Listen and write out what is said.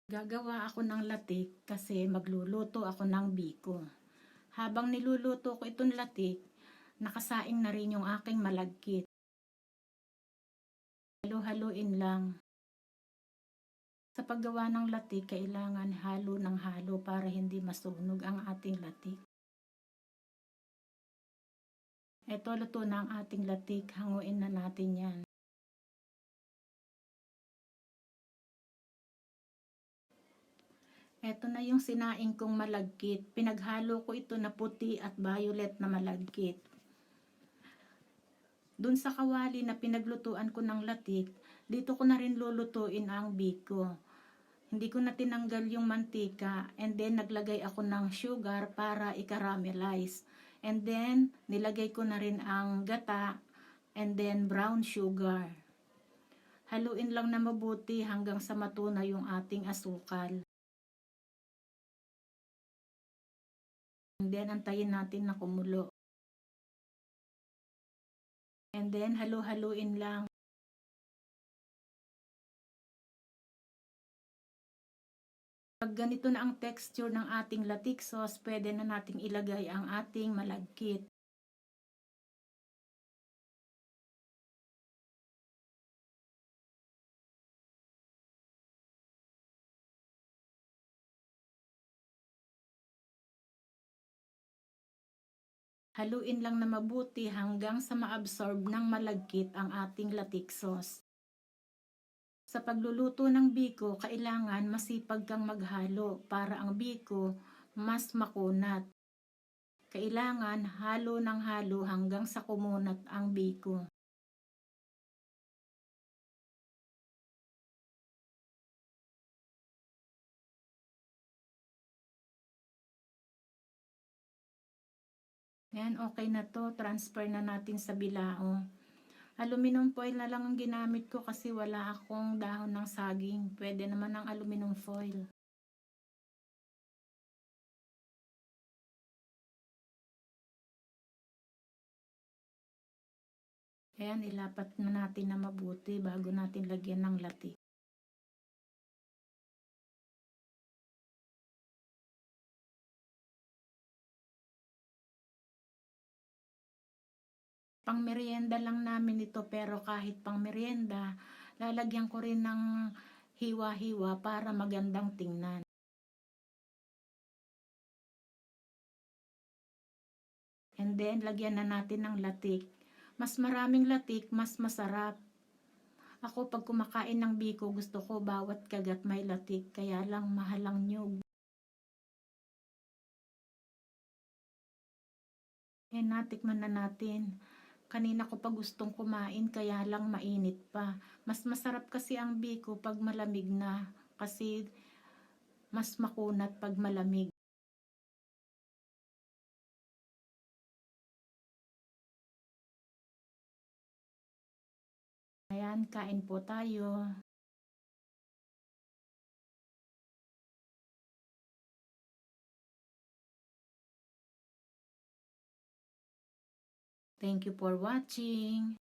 Gagawa ako ng latik kasi magluluto ako ng biko. Habang niluluto ko itong latik, nakasaing na rin yung aking malagkit. Halo-haluin lang. Sa paggawa ng latik, kailangan halo ng halo para hindi masunog ang ating latik. Ito, luto na ang ating latik. Hanguin na natin yan. Ito na yung sinaing kong malagkit. Pinaghalo ko ito na puti at violet na malagkit. Dun sa kawali na pinaglutuan ko ng latik, dito ko na rin lulutuin ang biko. Hindi ko na tinanggal yung mantika, and then naglagay ako ng sugar para i-caramelize. And then nilagay ko na rin ang gata and then brown sugar. Haluin lang na mabuti hanggang sa matuna yung ating asukal. And then antayin natin na kumulo. And then halu-haluin lang. Pag ganito na ang texture ng ating latik sauce, pwede na nating ilagay ang ating malagkit. Haluin lang na mabuti hanggang sa maabsorb ng malagkit ang ating latik sauce. Sa pagluluto ng biko, kailangan masipag kang maghalo para ang biko mas makunat. Kailangan halo ng halo hanggang sa kumunat ang biko. Ayan, okay na to. Transfer na natin sa bilao. Aluminum foil na lang ang ginamit ko kasi wala akong dahon ng saging. Pwede naman ang aluminum foil. Ayan, ilapat na natin na mabuti bago natin lagyan ng latik. Pang merienda lang namin ito, pero kahit pang merienda, lalagyan ko rin ng hiwa-hiwa para magandang tingnan. And then, lagyan na natin ng latik. Mas maraming latik, mas masarap. Ako, pag kumakain ng biko, gusto ko bawat kagat may latik, kaya lang mahal ang nyug. Eh, natikman na natin. Kanina ko pa gustong kumain, kaya lang mainit pa. Mas masarap kasi ang biko pag malamig na, kasi mas makunat pag malamig. Ayan, kain po tayo. Thank you for watching.